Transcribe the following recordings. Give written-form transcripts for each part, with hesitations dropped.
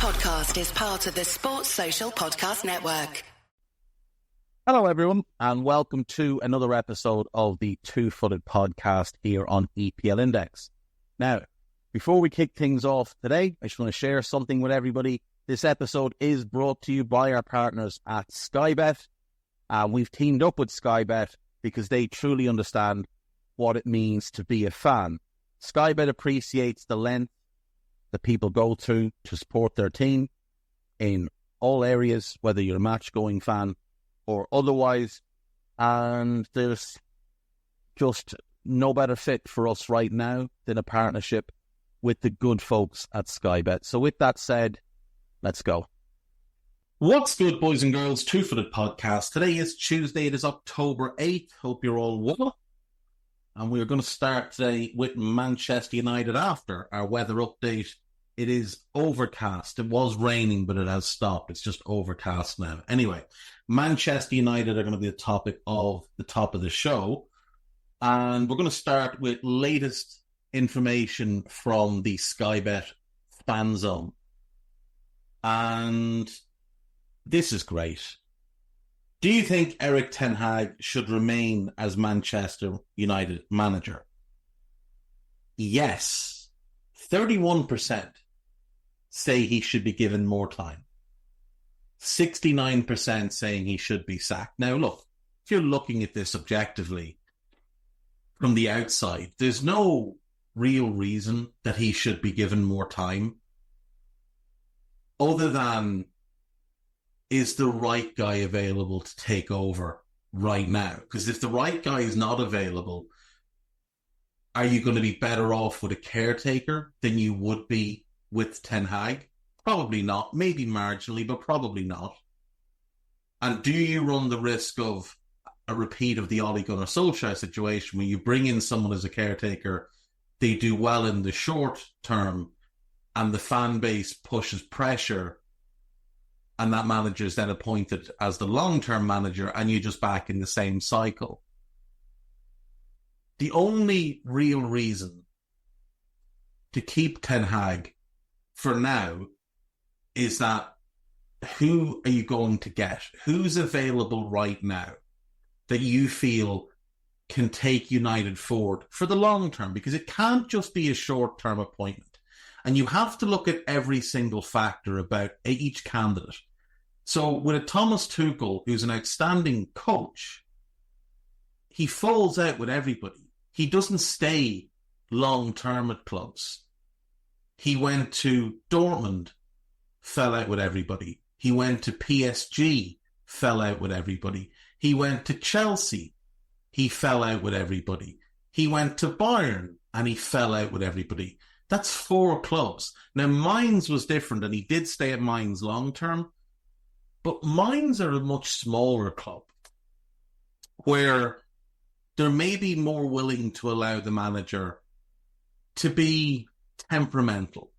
podcast is part of the Sports Social Podcast Network. Hello, everyone, and welcome to another episode of the Two-Footed Podcast here on EPL Index. Now, before we kick things off today, I just want to share something with everybody. This episode is brought to you by our partners at Sky Bet. We've teamed up with Sky Bet because they truly understand what it means to be a fan. Sky Bet appreciates the length that people go through to support their team in all areas, whether you're a match-going fan or otherwise. And there's just no better fit for us right now than a partnership with the good folks at Sky Bet. So with that said, let's go. What's good, boys and girls? Two-Footed Podcast. Today is Tuesday. It is October 8th. Hope you're all well. And we're going to start today with Manchester United after our weather update. It is overcast. It was raining, but it has stopped. It's just overcast now. Anyway, Manchester United are going to be the topic of the top of the show. And we're going to start with latest information from the Sky Bet fan zone. And this is great. Do you think Erik Ten Hag should remain as Manchester United manager? Yes. 31% say he should be given more time. 69% saying he should be sacked. Now, look, if you're looking at this objectively from the outside, there's no real reason that he should be given more time other than, is the right guy available to take over right now? Because if the right guy is not available, are you going to be better off with a caretaker than you would be with Ten Hag? Probably not. Maybe marginally, but probably not. And do you run the risk of a repeat of the Ole Gunnar Solskjaer situation where you bring in someone as a caretaker, they do well in the short term, and the fan base pushes pressure, and that manager is then appointed as the long-term manager, and you're just back in the same cycle? The only real reason to keep Ten Hag for now is that who are you going to get? Who's available right now that you feel can take United forward for the long term? Because it can't just be a short-term appointment. And you have to look at every single factor about each candidate. So with a Thomas Tuchel, who's an outstanding coach, he falls out with everybody. He doesn't stay long-term at clubs. He went to Dortmund, fell out with everybody. He went to PSG, fell out with everybody. He went to Chelsea, he fell out with everybody. He went to Bayern, and he fell out with everybody. That's 4 clubs. Now, Mainz was different, and he did stay at Mainz long-term, but Mainz are a much smaller club where they're maybe more willing to allow the manager to be temperamental,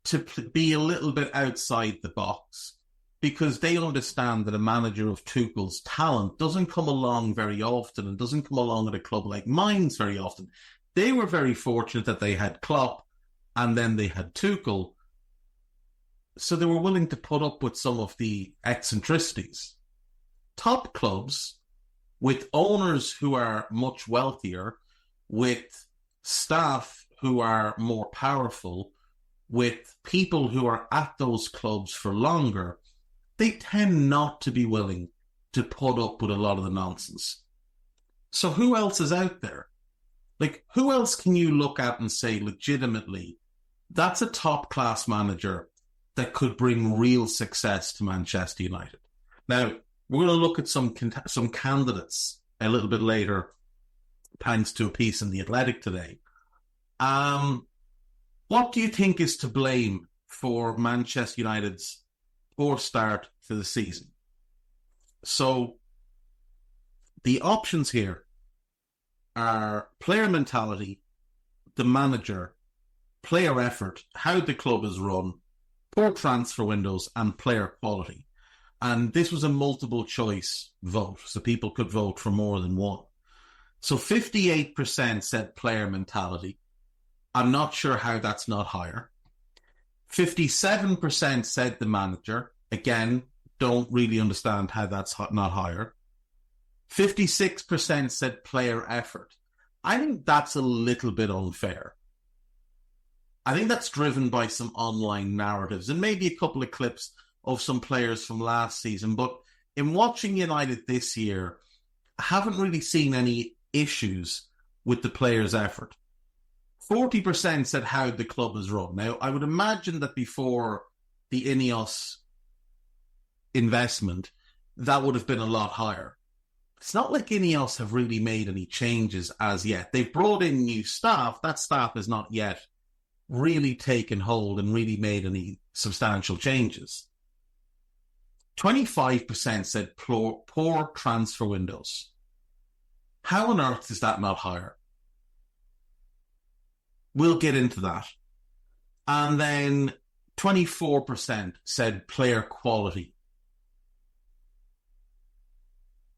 to be a little bit outside the box, because they understand that a manager of Tuchel's talent doesn't come along very often and doesn't come along at a club like Mainz very often. They were very fortunate that they had Klopp and then they had Tuchel, so they were willing to put up with some of the eccentricities. Top clubs with owners who are much wealthier, with staff who are more powerful, with people who are at those clubs for longer, they tend not to be willing to put up with a lot of the nonsense. So who else is out there? Like, who else can you look at and say legitimately, that's a top-class manager that could bring real success to Manchester United? Now, we're going to look at some candidates a little bit later, thanks to a piece in The Athletic today. What do you think is to blame for Manchester United's poor start to the season? So, the options here are player mentality, the manager, player effort, how the club is run, poor transfer windows, and player quality. And this was a multiple choice vote, so people could vote for more than one. So 58% said player mentality. I'm not sure how that's not higher. 57% said the manager. Again, don't really understand how that's not higher. 56% said player effort. I think that's a little bit unfair. I think that's driven by some online narratives and maybe a couple of clips of some players from last season. But in watching United this year, I haven't really seen any issues with the players' effort. 40% said how the club is run. Now, I would imagine that before the Ineos investment, that would have been a lot higher. It's not like Ineos have really made any changes as yet. They've brought in new staff. That staff has not yet really taken hold and really made any substantial changes. 25% said poor transfer windows. How on earth is that not higher? We'll get into that. And then 24% said player quality.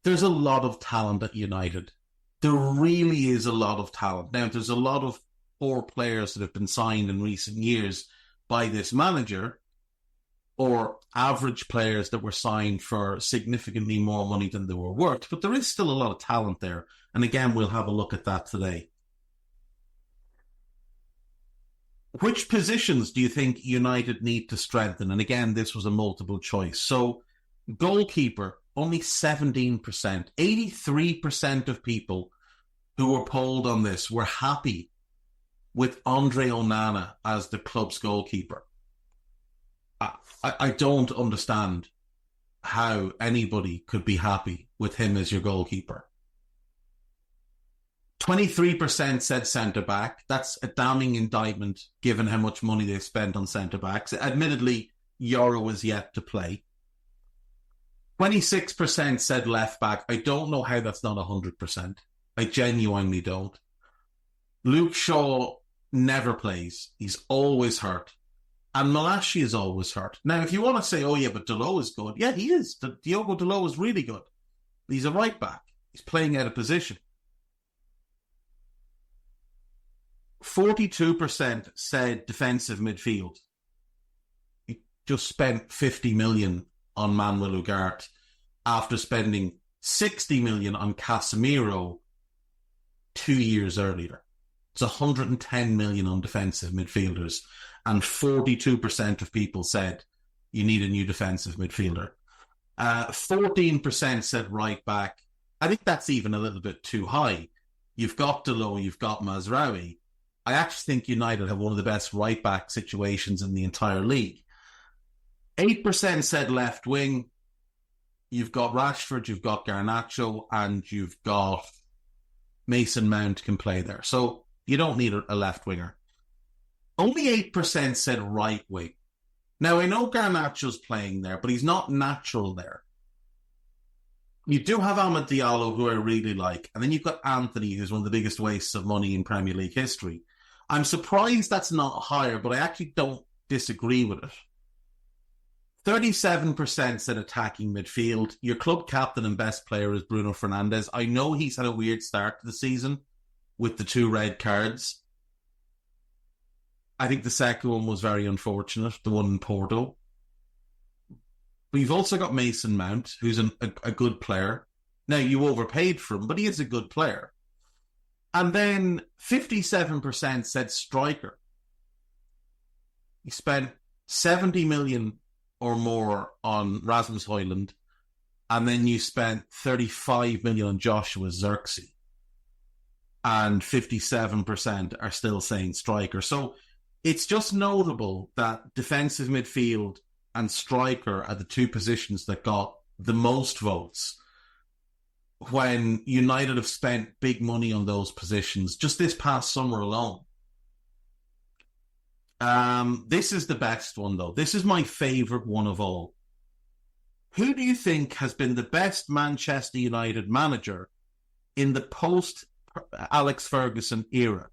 There's a lot of talent at United. There really is a lot of talent. Now, there's a lot of poor players that have been signed in recent years by this manager, or average players that were signed for significantly more money than they were worth. But there is still a lot of talent there. And again, we'll have a look at that today. Which positions do you think United need to strengthen? And again, this was a multiple choice. So, goalkeeper, only 17%. 83% of people who were polled on this were happy with Andre Onana as the club's goalkeeper. I don't understand how anybody could be happy with him as your goalkeeper. 23% said centre-back. That's a damning indictment given how much money they've spent on centre-backs. Admittedly, Euro is yet to play. 26% said left-back. I don't know how that's not 100%. I genuinely don't. Luke Shaw never plays. He's always hurt. And Malashi is always hurt. Now, if you want to say, oh yeah, but Dalot is good. Yeah, he is. Diogo Dalot is really good. He's a right back. He's playing out of position. 42% said defensive midfield. He just spent 50 million on Manuel Ugarte after spending 60 million on Casemiro 2 years earlier. It's 110 million on defensive midfielders. And 42% of people said you need a new defensive midfielder. 14% said right back. I think that's even a little bit too high. You've got Dalot, you've got Mazraoui. I actually think United have one of the best right back situations in the entire league. 8% said left wing. You've got Rashford, you've got Garnacho, and you've got Mason Mount can play there. So you don't need a left winger. Only 8% said right wing. Now, I know Garnacho's playing there, but he's not natural there. You do have Amad Diallo, who I really like, and then you've got Anthony, who's one of the biggest wastes of money in Premier League history. I'm surprised that's not higher, but I actually don't disagree with it. 37% said attacking midfield. Your club captain and best player is Bruno Fernandes. I know he's had a weird start to the season with the 2 red cards. I think the second one was very unfortunate, the one in Porto. But you've also got Mason Mount, who's a good player. Now, you overpaid for him, but he is a good player. And then 57% said striker. You spent 70 million or more on Rasmus Højlund, and then you spent 35 million on Joshua Zirkzee. And 57% are still saying striker. So it's just notable that defensive midfield and striker are the 2 positions that got the most votes when United have spent big money on those positions just this past summer alone. This is the best one, though. This is my favourite one of all. Who do you think has been the best Manchester United manager in the post-Alex Ferguson era?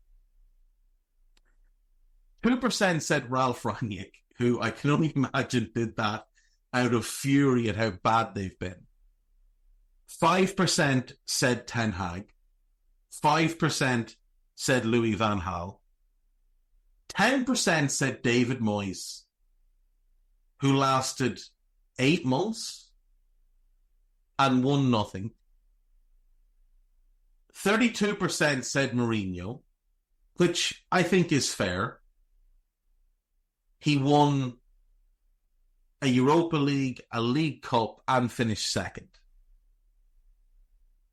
2% said Ralph Rangnick, who I can only imagine did that out of fury at how bad they've been. 5% said Ten Hag. 5% said Louis van Gaal. 10% said David Moyes. who lasted 8 months and won nothing. 32% said Mourinho, which I think is fair. He won a Europa League, a League Cup, and finished second.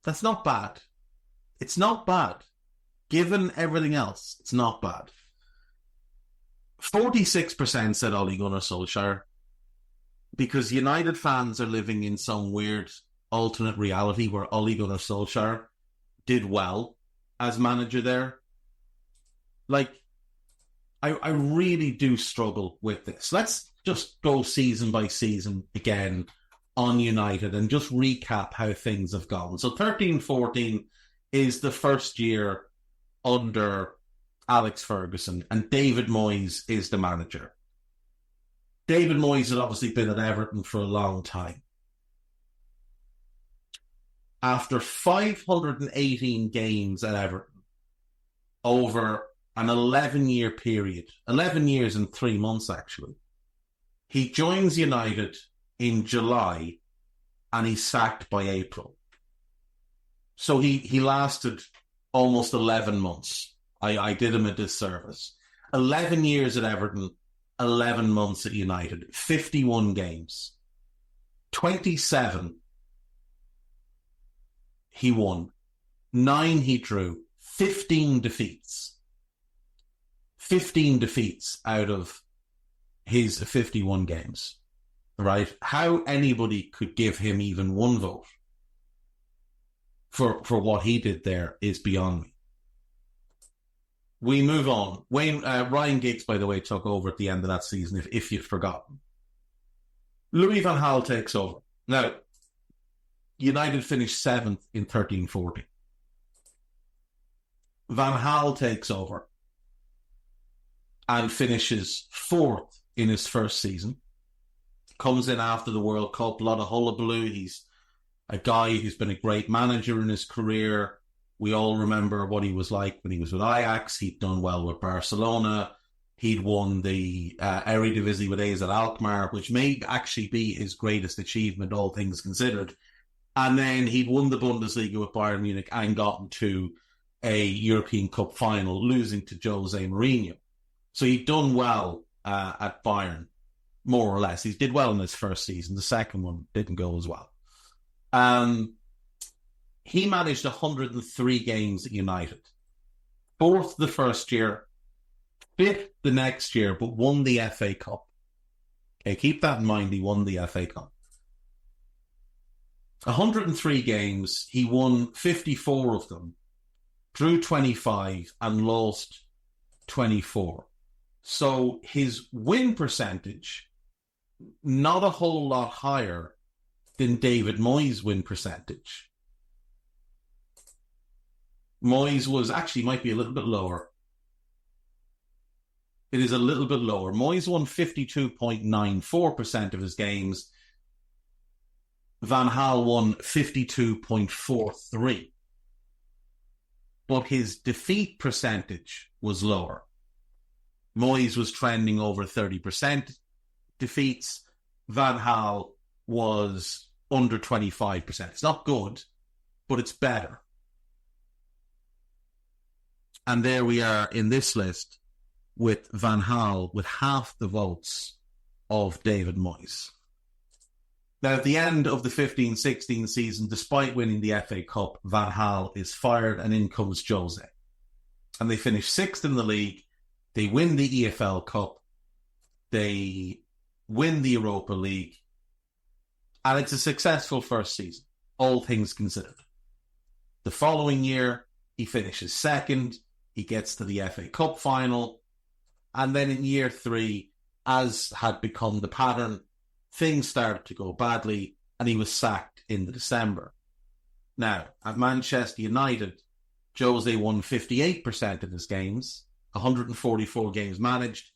That's not bad. It's not bad. Given everything else, it's not bad. 46% said Ole Gunnar Solskjaer, because United fans are living in some weird alternate reality where Ole Gunnar Solskjaer did well as manager there. Like, I really do struggle with this. Let's just go season by season again on United and just recap how things have gone. So 13-14 is the first year under Alex Ferguson, and David Moyes is the manager. David Moyes had obviously been at Everton for a long time. After 518 games at Everton over an 11-year period, 11 years and 3 months actually, he joins United in July and he's sacked by April. So he lasted almost 11 months. I did him a disservice. 11 years at Everton, 11 months at United, 51 games. 27 he won. 9 he drew. 15 defeats. 15 defeats out of his 51 games. Right? How anybody could give him even one vote for what he did there is beyond me. We move on. Ryan Giggs, by the way, took over at the end of that season, if you've forgotten. Louis van Gaal takes over. Now, United finished 7th in 13-14. Van Gaal takes over and finishes 4th in his first season. Comes in after the World Cup, a lot of hullabaloo. He's a guy who's been a great manager in his career. We all remember what he was like when he was with Ajax. He'd done well with Barcelona. He'd won the Eredivisie with AZ Alkmaar, which may actually be his greatest achievement, all things considered. And then he'd won the Bundesliga with Bayern Munich and gotten to a European Cup final, losing to Jose Mourinho. So he'd done well at Bayern, more or less. He did well in his first season. The second one didn't go as well. He managed 103 games at United. 4th the first year, 5th the next year, but won the FA Cup. Okay, keep that in mind, he won the FA Cup. 103 games, he won 54 of them, drew 25 and lost 24. So his win percentage, not a whole lot higher than David Moyes' win percentage. Moyes might be a little bit lower. It is a little bit lower. Moyes won 52.94% of his games. Van Gaal won 52.43%. But his defeat percentage was lower. Moyes was trending over 30% defeats. Van Gaal was under 25%. It's not good, but it's better. And there we are in this list with Van Gaal with half the votes of David Moyes. Now, at the end of the 15-16 season, despite winning the FA Cup, Van Gaal is fired and in comes Jose. And they finish 6th in the league. They win the EFL Cup. They win the Europa League. And it's a successful first season, all things considered. The following year, he finishes 2nd. He gets to the FA Cup final. And then in year 3, as had become the pattern, things started to go badly and he was sacked in December. Now, at Manchester United, Jose won 58% of his games, 144 games managed,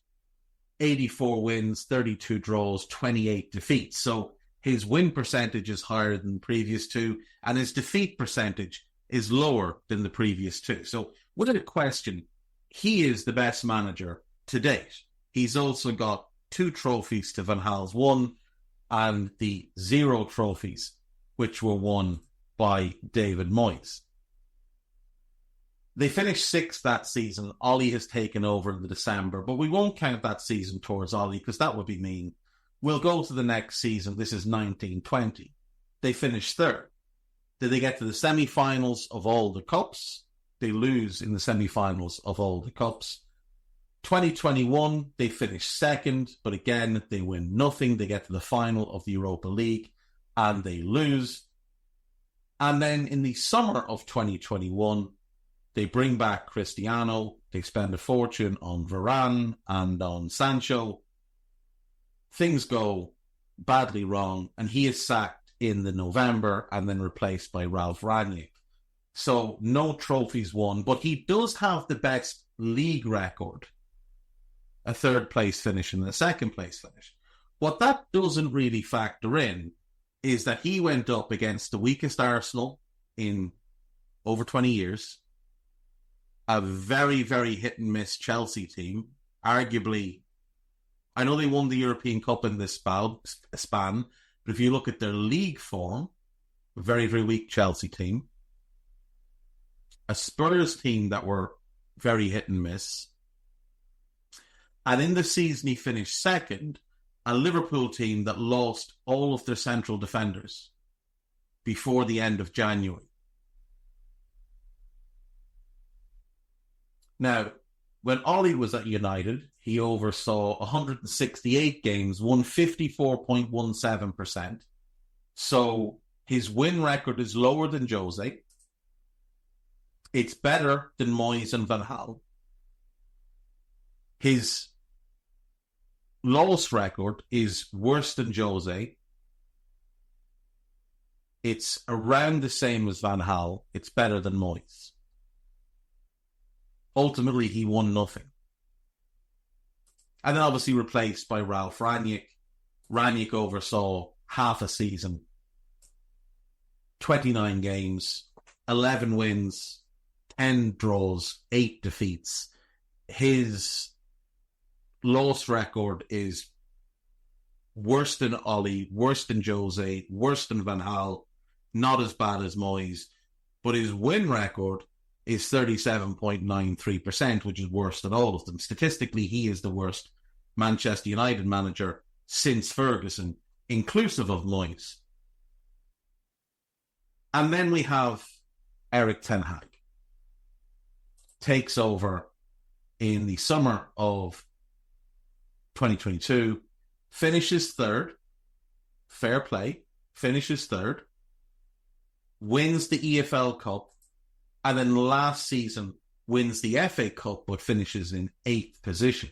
84 wins, 32 draws, 28 defeats. So his win percentage is higher than the previous two, and his defeat percentage is lower than the previous two. So without a question, he is the best manager to date. He's also got 2 trophies to Van Gaal's 1, and the 0 trophies, which were won by David Moyes. They finished 6th that season. Ollie has taken over in the December, but we won't count that season towards Ollie because that would be mean. We'll go to the next season. This is 1920. They finished 3rd. Did they get to the semi-finals of all the cups? They lose in the semi-finals of all the cups. 2021, they finish 2nd, but again, they win nothing. They get to the final of the Europa League and they lose. And then in the summer of 2021, they bring back Cristiano. They spend a fortune on Varane and on Sancho. Things go badly wrong, and he is sacked in the November and then replaced by Ralph Rangnick. So no trophies won, but he does have the best league record. A 3rd place finish and a 2nd place finish. What that doesn't really factor in is that he went up against the weakest Arsenal in over 20 years, a very, very hit-and-miss Chelsea team, arguably. I know they won the European Cup in this span, but if you look at their league form, a very, very weak Chelsea team, a Spurs team that were very hit-and-miss, and in the season he finished 2nd, a Liverpool team that lost all of their central defenders before the end of January. Now, when Ollie was at United, he oversaw 168 games, won 54.17%. So his win record is lower than Jose. It's better than Moyes and Van Gaal. His loss record is worse than Jose. It's around the same as Van Gaal. It's better than Moyes. Ultimately, he won nothing. And then obviously replaced by Ralph Rangnick. Rangnick oversaw half a season, 29 games, 11 wins, 10 draws, 8 defeats. His loss record is worse than Ollie, worse than Jose, worse than Van Gaal, not as bad as Moyes, but his win record is 37.93%, which is worse than all of them. Statistically, he is the worst Manchester United manager since Ferguson, inclusive of Moyes. And then we have Erik Ten Hag. Takes over in the summer of 2022, finishes 3rd, fair play, finishes 3rd, wins the EFL Cup, and then last season wins the FA Cup but finishes in 8th position.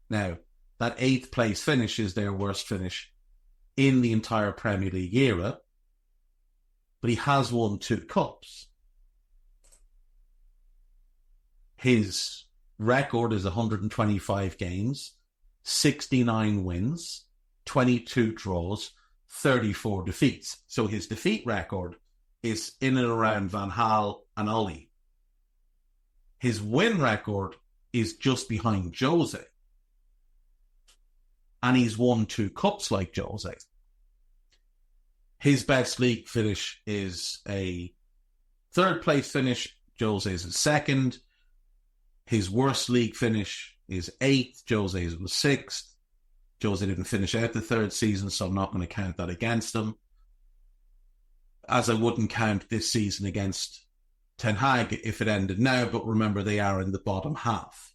Now, that 8th place finish is their worst finish in the entire Premier League era, but he has won 2 cups. His record is 125 games, 69 wins, 22 draws, 34 defeats. So his defeat record is in and around Van Gaal and Ollie. His win record is just behind Jose. And he's won 2 cups like Jose. His best league finish is a 3rd place finish. Jose's is 2nd. His worst league finish is 8th. Jose's was 6th. Jose didn't finish out the 3rd season, so I'm not going to count that against him. As I wouldn't count this season against Ten Hag if it ended now, but remember they are in the bottom half.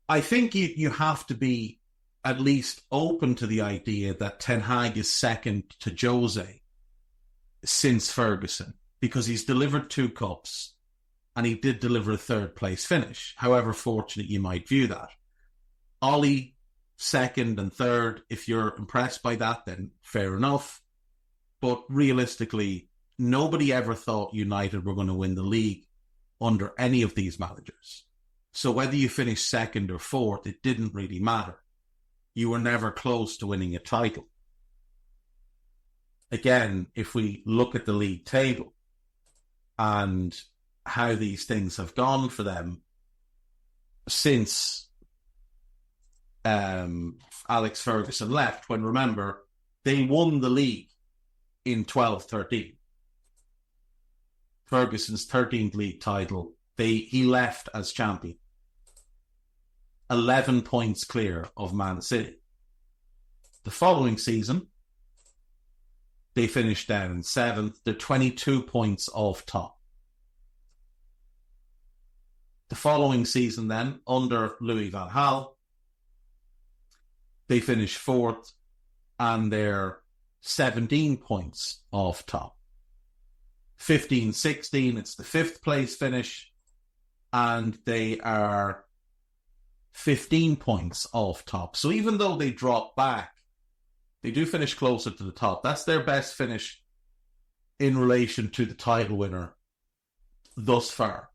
I think you have to be at least open to the idea that Ten Hag is second to Jose since Ferguson, because he's delivered 2 cups and he did deliver a 3rd place finish, however fortunate you might view that. Ollie, 2nd and 3rd, if you're impressed by that, then fair enough. But realistically, nobody ever thought United were going to win the league under any of these managers. So whether you finished 2nd or 4th, it didn't really matter. You were never close to winning a title. Again, if we look at the league table and how these things have gone for them since Alex Ferguson left, when, remember, they won the league in 12-13. Ferguson's 13th league title, he left as champion. 11 points clear of Man City. The following season, they finished down in 7th. They're 22 points off top. The following season then, under Louis van Gaal, they finished 4th and they're 17 points off top. 15-16, it's the 5th place finish, and they are 15 points off top. So even though they drop back, they do finish closer to the top. That's their best finish in relation to the title winner thus far.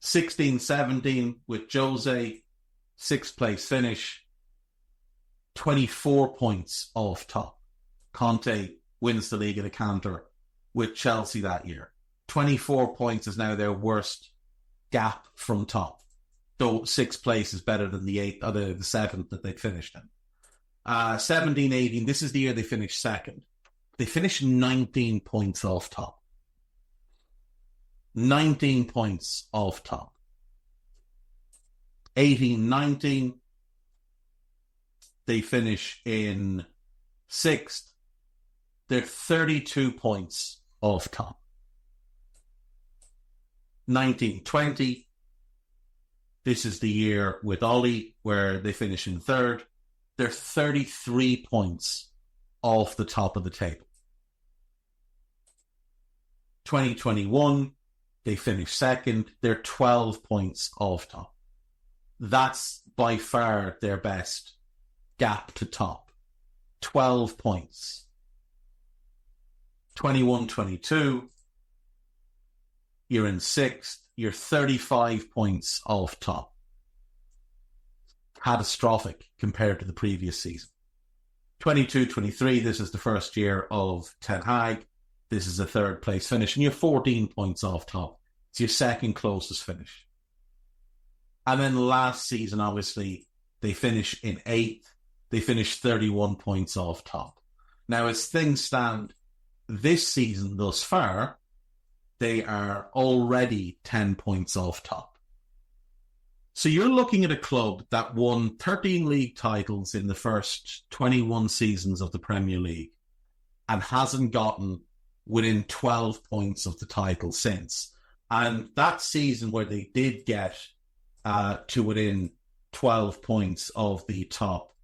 16-17 with Jose, 6th place finish, 24 points off top. Conte wins the league at a canter with Chelsea that year. 24 points is now their worst gap from top, though 6th place is better than the 8th or the 7th that they'd finished in. 17-18, this is the year they finished 2nd. They finished 19 points off top. 19 points off top. 18-19, they finish in 6th. They're 32 points off top. 19-20, this is the year with Ollie where they finish in 3rd. They're 33 points off the top of the table. 2021, they finish 2nd. They're 12 points off top. That's by far their best gap to top. 12 points. 21-22, you're in 6th. You're 35 points off top. Catastrophic compared to the previous season. 22-23, this is the first year of Ten Hag. This is a 3rd place finish, and you're 14 points off top. It's your 2nd closest finish. And then last season, obviously, they finish in 8th. They finish 31 points off top. Now, as things stand this season thus far, they are already 10 points off top. So you're looking at a club that won 13 league titles in the first 21 seasons of the Premier League and hasn't gotten within 12 points of the title since. And that season where they did get to within 12 points of the top,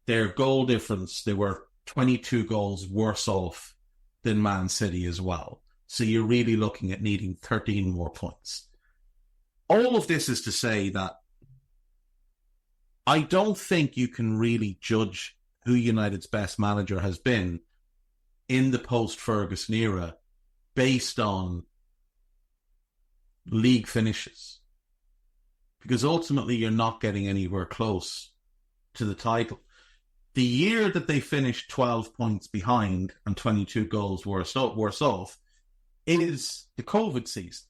their goal difference, they were 22 goals worse off than Man City as well. So you're really looking at needing 13 more points. All of this is to say that I don't think you can really judge who United's best manager has been in the post-Ferguson era based on league finishes. Because ultimately you're not getting anywhere close to the title. The year that they finished 12 points behind and 22 goals worse off is the COVID season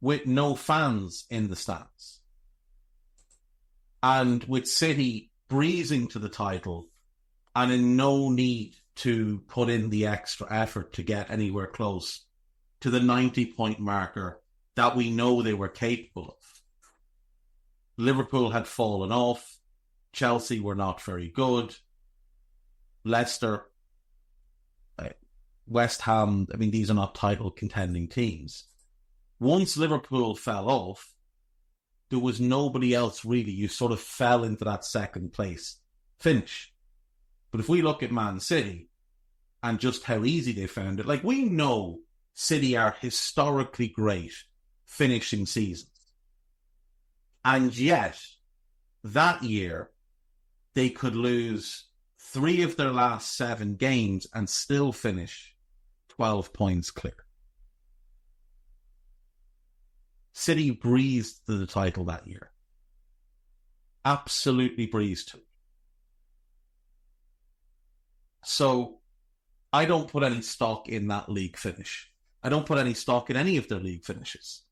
with no fans in the stands. And with City breezing to the title and in no need to put in the extra effort to get anywhere close to the 90-point marker that we know they were capable of. Liverpool had fallen off. Chelsea were not very good. Leicester, West Ham, I mean, these are not title contending teams. Once Liverpool fell off, there was nobody else really. You sort of fell into that 2nd place finish. But if we look at Man City and just how easy they found it, like, we know City are historically great finishing seasons. And yet, that year, they could lose 3 of their last 7 games and still finish 12 points clear. City breezed to the title that year. Absolutely breezed to it. So, I don't put any stock in that league finish. I don't put any stock in any of their league finishes.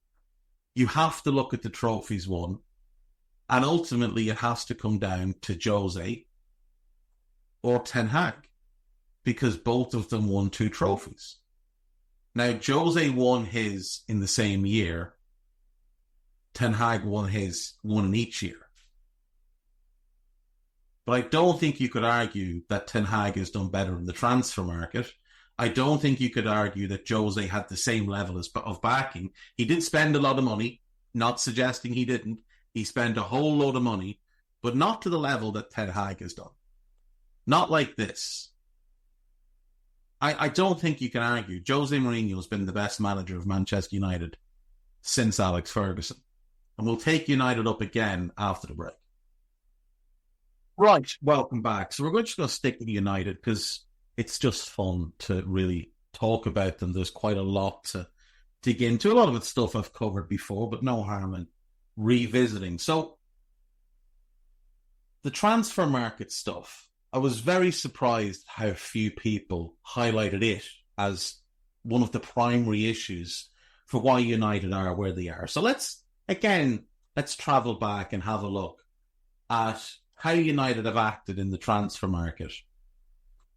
You have to look at the trophies won. And ultimately, it has to come down to Jose or Ten Hag, because both of them won 2 trophies. Now, Jose won his in the same year. Ten Hag won in each year. But I don't think you could argue that Ten Hag has done better in the transfer market. I don't think you could argue that Jose had the same level of backing. He did spend a lot of money, not suggesting he didn't. He spent a whole load of money, but not to the level that Ten Hag has done. Not like this. I don't think you can argue. Jose Mourinho has been the best manager of Manchester United since Alex Ferguson. And we'll take United up again after the break. Right, welcome back. So we're just going to stick with United because it's just fun to really talk about them. There's quite a lot to dig into. A lot of it's stuff I've covered before, but no harm in revisiting. So the transfer market stuff, I was very surprised how few people highlighted it as one of the primary issues for why United are where they are. So let's travel back and have a look at how United have acted in the transfer market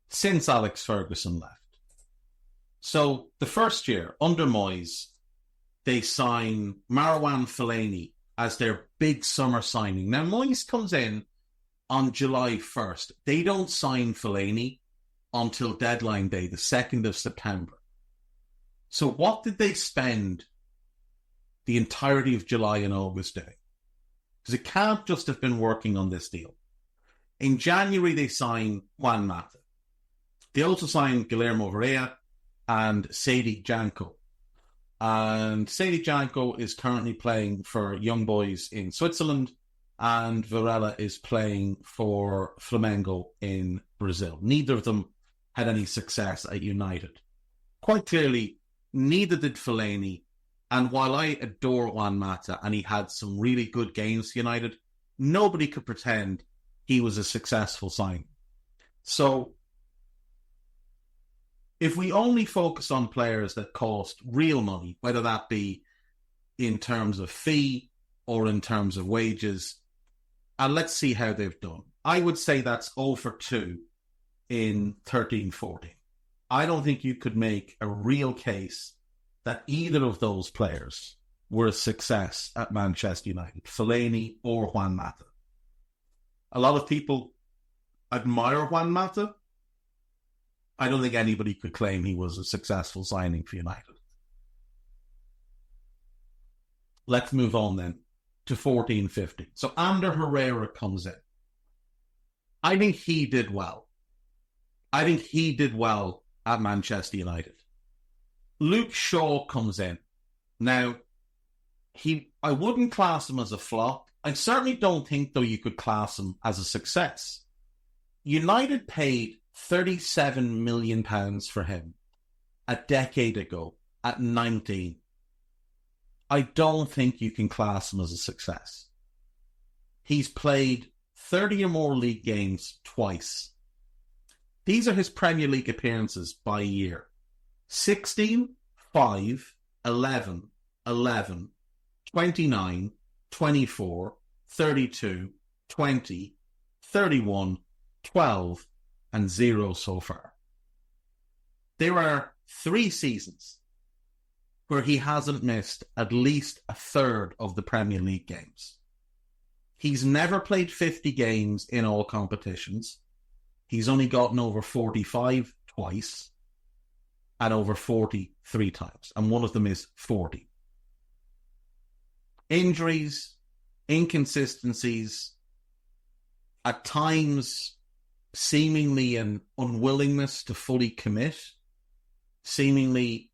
since Alex Ferguson left. So the first year, under Moyes, they sign Marouane Fellaini as their big summer signing. Now, Moyes comes in on July 1st. They don't sign Fellaini until deadline day, the 2nd of September. So what did they spend the entirety of July and August doing? Because it can't just have been working on this deal. In January, they sign Juan Mata. They also signed Guillermo Varela and Sadi Janko. And Sadi Janko is currently playing for Young Boys in Switzerland, and Varela is playing for Flamengo in Brazil. Neither of them had any success at United. Quite clearly, neither did Fellaini. And while I adore Juan Mata and he had some really good games for United, nobody could pretend he was a successful signing. So if we only focus on players that cost real money, whether that be in terms of fee or in terms of wages, and let's see how they've done. I would say that's 0 for 2 in 13-14. I don't think you could make a real case that either of those players were a success at Manchester United, Fellaini or Juan Mata. A lot of people admire Juan Mata. I don't think anybody could claim he was a successful signing for United. Let's move on then to 14-15. So Ander Herrera comes in. I think he did well. I think he did well at Manchester United. Luke Shaw comes in. Now, I wouldn't class him as a flop. I certainly don't think, though, you could class him as a success. United paid £37 million for him a decade ago at 19. I don't think you can class him as a success. He's played 30 or more league games twice. These are his Premier League appearances by year. 16, 5, 11, 11, 29, 24, 32, 20, 31, 12, and 0 so far. There are 3 seasons where he hasn't missed at least a third of the Premier League games. He's never played 50 games in all competitions. He's only gotten over 45 twice and over 40 3 times, and one of them is 40. Injuries, inconsistencies, at times seemingly an unwillingness to fully commit, seemingly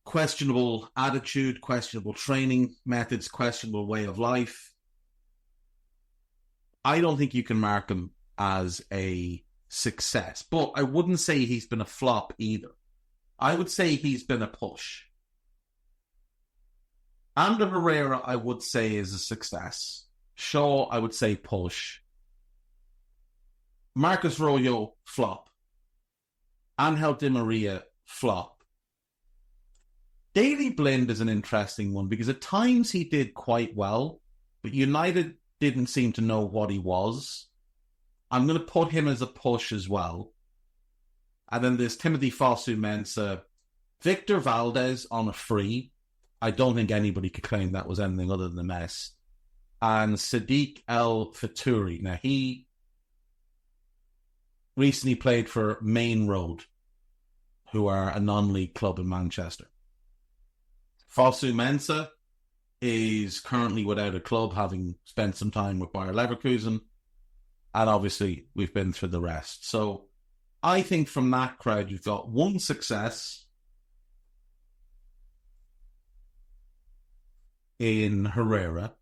questionable attitude, questionable training methods, questionable way of life. I don't think you can mark him as a success, but I wouldn't say he's been a flop either. I would say he's been a push. Ander Herrera, I would say, is a success. Shaw, I would say push. Marcus Rojo, flop. Angel Di Maria, flop. Daley Blind is an interesting one because at times he did quite well, but United didn't seem to know what he was. I'm going to put him as a push as well. And then there's Timothy Fosu-Mensah, Victor Valdez on a free. I don't think anybody could claim that was anything other than a mess. And Sadiq El Fatouri. Now, he recently played for Main Road, who are a non-league club in Manchester. Fosu-Mensah is currently without a club, having spent some time with Bayer Leverkusen. And obviously, we've been through the rest. So, I think from that crowd, you've got one success in Herrera.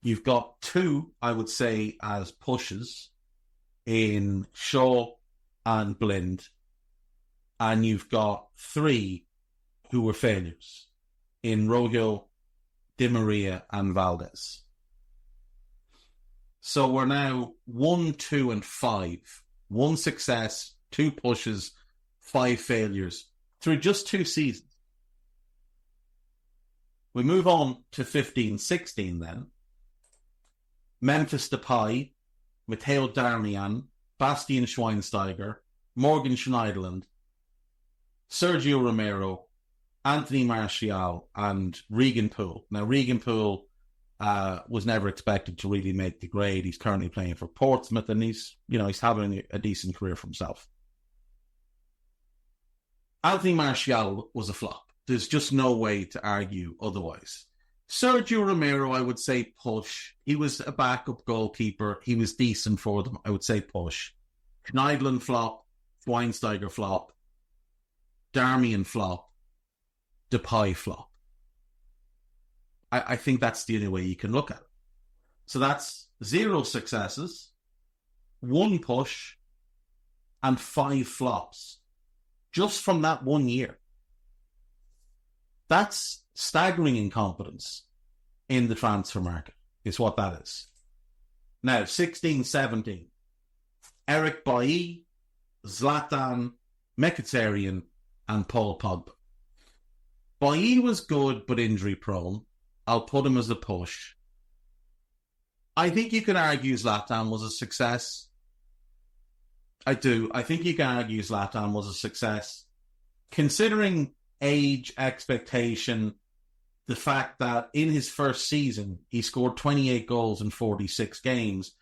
You've got two, I would say, as pushes in Shaw and Blind. And you've got three who were failures in Rojo, Di Maria, and Valdez. So we're now 1, 2, and 5. One success, two pushes, 5 failures through just 2 seasons. We move on to 15-16 then. Memphis Depay, Matteo Darmian, Bastian Schweinsteiger, Morgan Schneiderlin, Sergio Romero, Anthony Martial, and Regan Poole. Now, Regan Poole was never expected to really make the grade. He's currently playing for Portsmouth, and he's having a decent career for himself. Anthony Martial was a flop. There's just no way to argue otherwise. Sergio Romero, I would say push. He was a backup goalkeeper. He was decent for them. I would say push. Schneiderlin flop. Schweinsteiger flop. Darmian flop. Depay flop. I think that's the only way you can look at it. So that's 0 successes, 1 push, and 5 flops. Just from that 1 year. That's staggering incompetence in the transfer market, is what that is. Now, 16-17. Eric Bailly, Zlatan, Mkhitaryan, and Paul Pogba. Bailly was good, but injury-prone. I'll put him as a push. I think you can argue Zlatan was a success. I do. I think you can argue Zlatan was a success. Considering age, expectation, the fact that in his first season, he scored 28 goals in 46 games,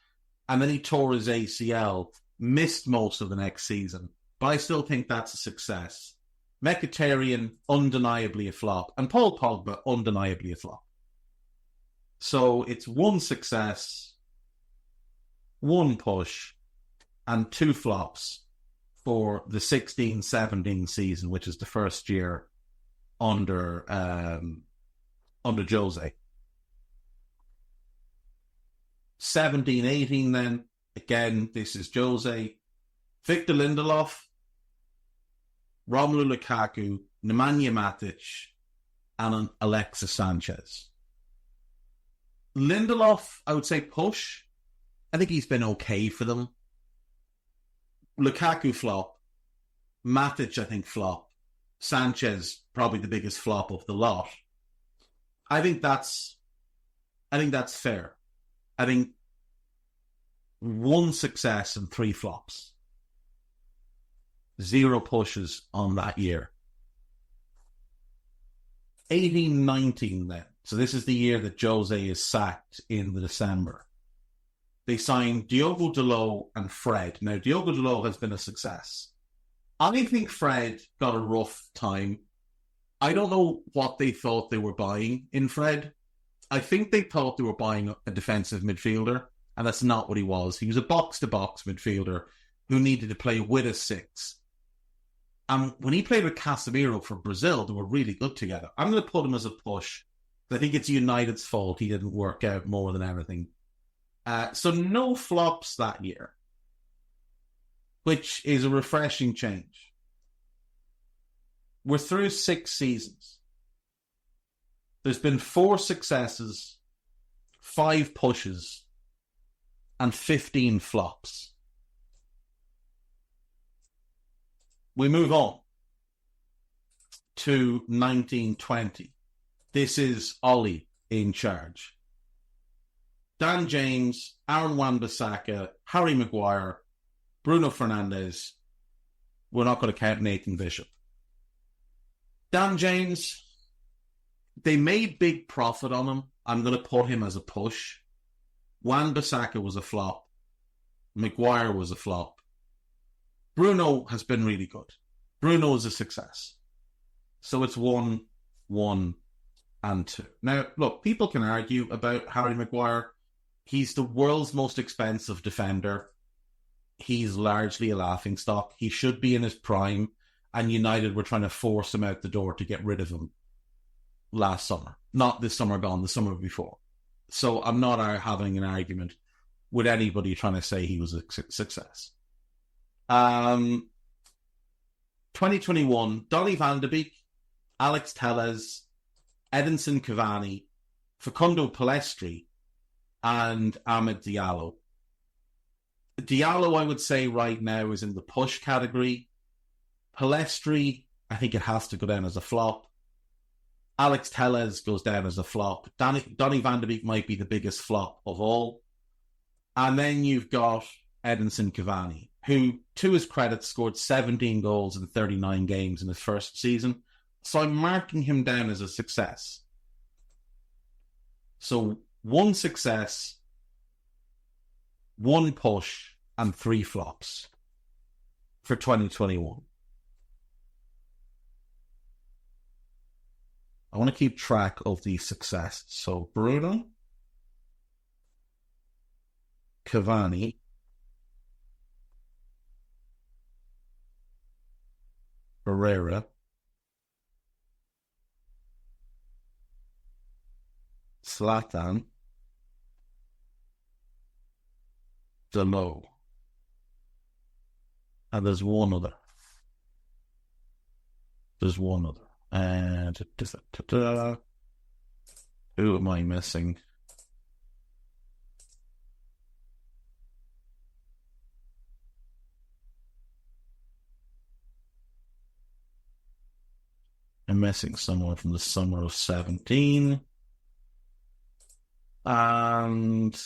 and then he tore his ACL, missed most of the next season. But I still think that's a success. Mkhitaryan, undeniably a flop, and Paul Pogba, undeniably a flop. So it's 1 success, 1 push, and 2 flops for the 16-17 season, which is the first year under Jose. 17-18 then, again, this is Jose. Victor Lindelof, Romelu Lukaku, Nemanja Matic, and Alexis Sanchez. Lindelof, I would say push. I think he's been okay for them. Lukaku flop. Matic, I think, flop. Sanchez, probably the biggest flop of the lot. I think that's fair. I think 1 success and 3 flops. 0 pushes on that year. 18-19 then. So this is the year that Jose is sacked in the December. They signed Diogo Dalot and Fred. Now, Diogo Dalot has been a success. I think Fred got a rough time. I don't know what they thought they were buying in Fred. I think they thought they were buying a defensive midfielder, and that's not what he was. He was a box-to-box midfielder who needed to play with a 6. When he played with Casemiro for Brazil, they were really good together. I'm going to put him as a push. I think it's United's fault he didn't work out more than anything. So no flops that year, which is a refreshing change. We're through 6 seasons. There's been 4 successes, 5 pushes, and 15 flops. We move on to 1920. This is Ollie in charge. Dan James, Aaron Wan-Bissaka, Harry Maguire, Bruno Fernandes. We're not going to count Nathan Bishop. Dan James, they made big profit on him. I'm going to put him as a push. Wan-Bissaka was a flop. Maguire was a flop. Bruno has been really good. Bruno is a success. So it's 1, 1, and 2. Now, look, people can argue about Harry Maguire. He's the world's most expensive defender. He's largely a laughingstock. He should be in his prime, and United were trying to force him out the door to get rid of him last summer. Not this summer gone, the summer before. So I'm not having an argument with anybody trying to say he was a success. 2021, Donny van de Beek, Alex Telles, Edinson Cavani, Facundo Pellistri, and Ahmed Diallo. Diallo, I would say right now, is in the push category. Pellistri, I think it has to go down as a flop. Alex Telles goes down as a flop. Donny van de Beek might be the biggest flop of all. And then you've got Edinson Cavani, who, to his credit, scored 17 goals in 39 games in his first season. So I'm marking him down as a success. So 1 success, 1 push, and 3 flops for 2021. I want to keep track of the success. So Bruno, Cavani, Herrera, Zlatan, Delo, and there's one other. And who am I missing? I'm missing someone from the summer of 17. And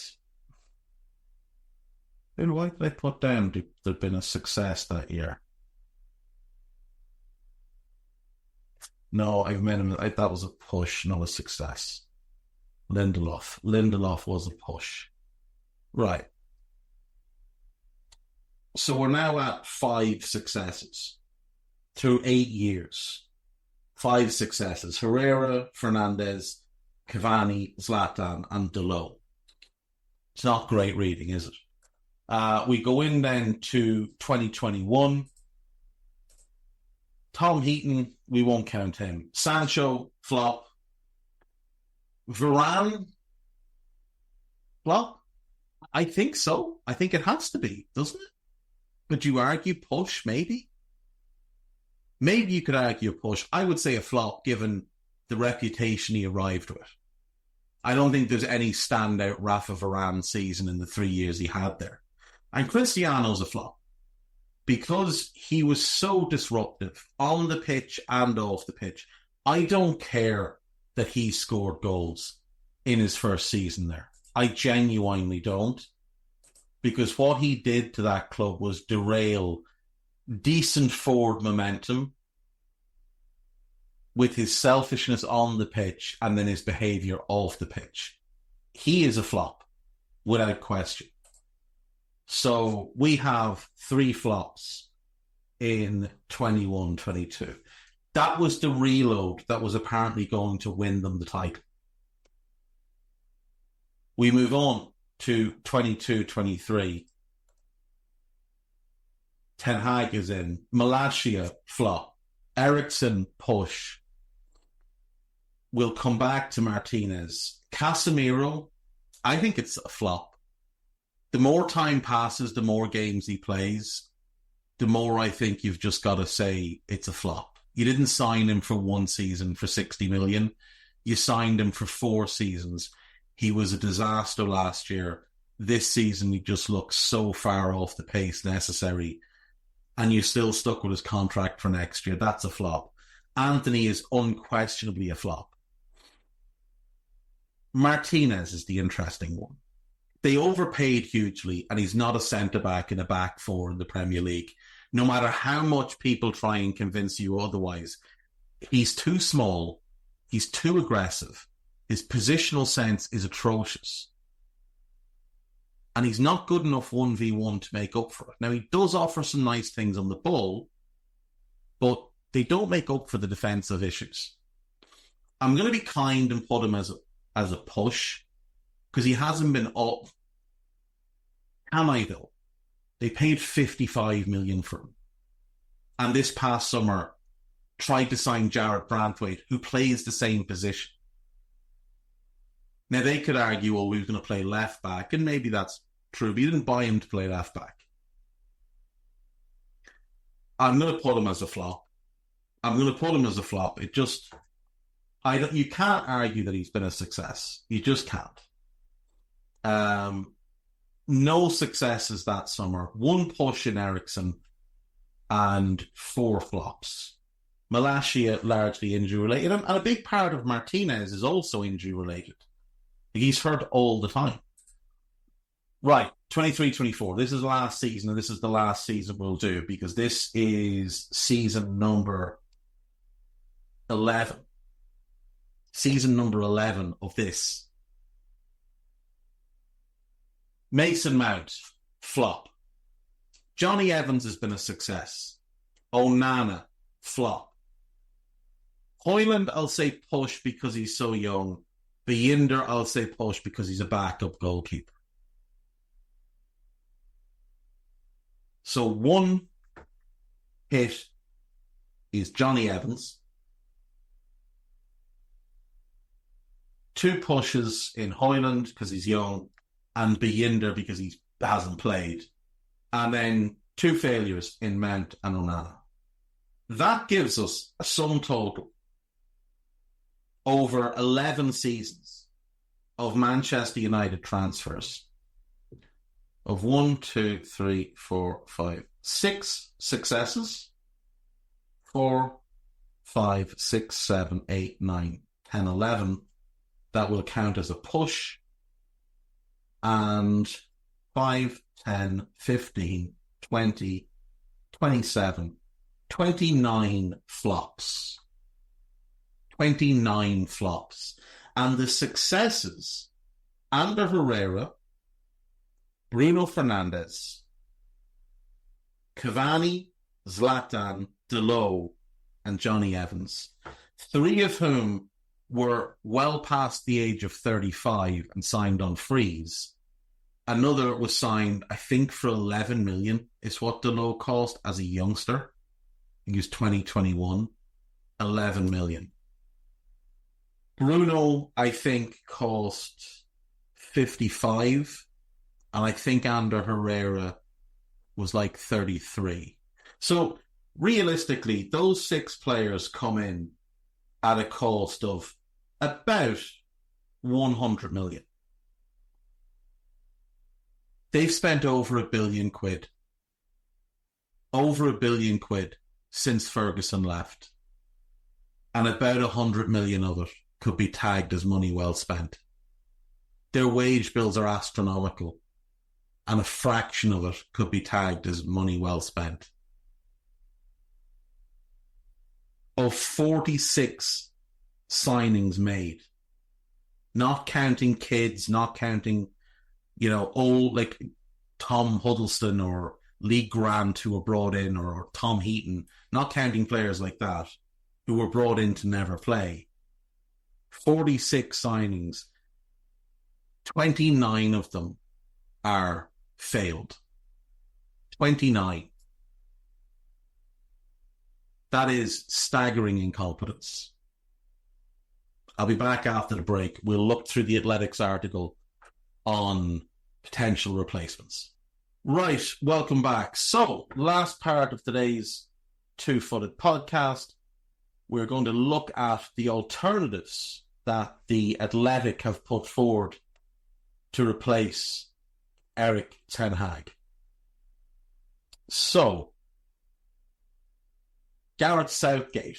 why did I put down there'd been a success that year? No, I've made him. That was a push, not a success. Lindelof. Lindelof was a push. Right. So we're now at 5 successes through 8 years. 5 successes. Herrera, Fernandes, Cavani, Zlatan, and Delo. It's not great reading, is it? We go in then to 2021. Tom Heaton, we won't count him. Sancho, flop. Varane, flop? I think so. I think it has to be, doesn't it? Could you argue push, maybe? Maybe you could argue push. I would say a flop, given the reputation he arrived with. I don't think there's any standout Rafa Varane season in the 3 years he had there. And Cristiano's a flop. Because he was so disruptive on the pitch and off the pitch. I don't care that he scored goals in his first season there. I genuinely don't. Because what he did to that club was derail decent forward momentum with his selfishness on the pitch and then his behaviour off the pitch. He is a flop, without question. So we have 3 flops in 21-22. That was the reload that was apparently going to win them the title. We move on to 22-23. Ten Hag is in. Malacia, flop. Ericsson, push. We'll come back to Martinez. Casemiro, I think it's a flop. The more time passes, the more games he plays, the more I think you've just got to say it's a flop. You didn't sign him for 1 season for 60 million. You signed him for 4 seasons. He was a disaster last year. This season, he just looks so far off the pace necessary. And you're still stuck with his contract for next year. That's a flop. Anthony is unquestionably a flop. Martinez is the interesting one. They overpaid hugely, and he's not a centre-back in a back four in the Premier League. No matter how much people try and convince you otherwise, he's too small, he's too aggressive, his positional sense is atrocious, and he's not good enough 1v1 to make up for it. Now, he does offer some nice things on the ball, but they don't make up for the defensive issues. I'm going to be kind and put him as a push, because he hasn't been up. Can I, though? They paid 55 million for him. And this past summer, tried to sign Jarrett Branthwaite, who plays the same position. Now, they could argue, well, we were going to play left back, and maybe that's true, but you didn't buy him to play left back. I'm going to put him as a flop. It just, you can't argue that he's been a success. You just can't. No successes that summer. One push in Ericsson and 4 flops. Malacia largely injury-related. And a big part of Martinez is also injury-related. He's hurt all the time. Right, 23-24. This is last season, and this is the last season we'll do, because this is season number 11. Season number 11 of this. Mason Mount, flop. Johnny Evans has been a success. Onana, flop. Hoyland, I'll say push because he's so young. Binder, I'll say push because he's a backup goalkeeper. So one hit is Johnny Evans. 2 pushes in Hoyland because he's young, and Binder because he hasn't played. And then 2 failures in Mount and Onana. That gives us a sum total over 11 seasons of Manchester United transfers of 6 successes. 4, 5, 6, 7, 8, 9, 10, 11. That will count as a push. And 5, 10, 15, 20, 27, 29 flops. 29 flops. And the successes, Ander Herrera, Bruno Fernandes, Cavani, Zlatan, Delot, and Johnny Evans, 3 of whom were well past the age of 35 and signed on frees. Another was signed, I think, for 11 million is what Delot cost as a youngster. He was 2021. 11 million. Bruno, I think, cost 55. And I think Ander Herrera was like 33. So realistically, those 6 players come in at a cost of about 100 million. They've spent over £1 billion. Over £1 billion since Ferguson left. And about 100 million of it could be tagged as money well spent. Their wage bills are astronomical, and a fraction of it could be tagged as money well spent. Of 46 signings made, not counting kids, not counting, old, like Tom Huddleston or Lee Grant who were brought in, or Tom Heaton, not counting players like that who were brought in to never play. 46 signings, 29 of them are failed. 29. That is staggering incompetence. I'll be back after the break. We'll look through the Athletics article on potential replacements. Right, welcome back. So, last part of today's Two-Footed podcast, we're going to look at the alternatives that the Athletic have put forward to replace Erik Ten Hag. So, Gareth Southgate.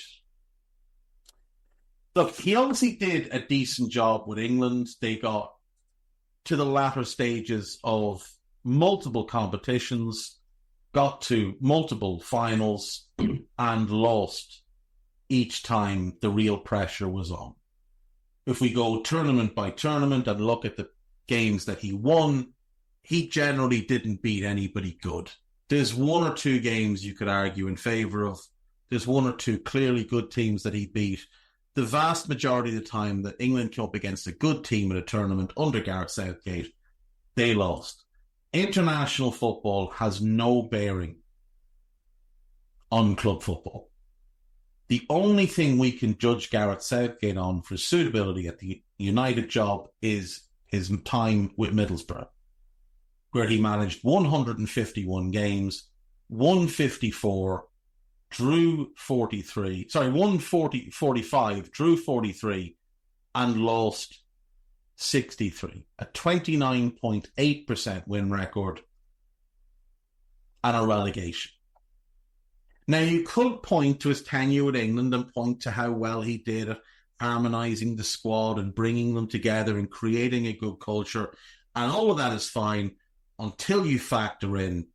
Look, he obviously did a decent job with England. They got to the latter stages of multiple competitions, got to multiple finals, and lost each time the real pressure was on. If we go tournament by tournament and look at the games that he won, he generally didn't beat anybody good. There's one or two games you could argue in favour of. There's one or two clearly good teams that he beat. The vast majority of the time that England came up against a good team at a tournament under Gareth Southgate, they lost. International football has no bearing on club football. The only thing we can judge Gareth Southgate on for suitability at the United job is his time with Middlesbrough, where he managed 151 games, won 54, drew 43, won 45, drew 43, and lost 63. A 29.8% win record and a relegation. Now, you could point to his tenure with England and point to how well he did at harmonising the squad and bringing them together and creating a good culture. And all of that is fine until you factor in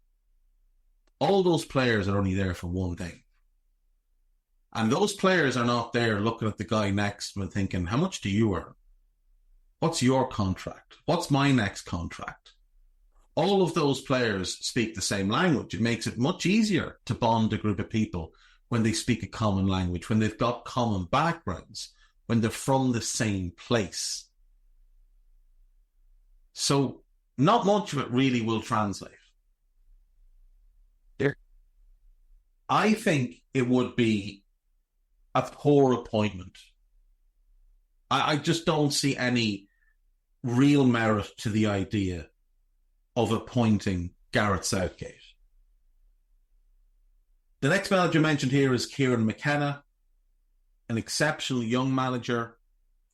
all those players are only there for one thing. And those players are not there looking at the guy next to them and thinking, how much do you earn? What's your contract? What's my next contract? All of those players speak the same language. It makes it much easier to bond a group of people when they speak a common language, when they've got common backgrounds, when they're from the same place. So not much of it really will translate. There. I think it would be a poor appointment. I just don't see any real merit to the idea of appointing Gareth Southgate. The next manager mentioned here is Kieran McKenna, an exceptional young manager.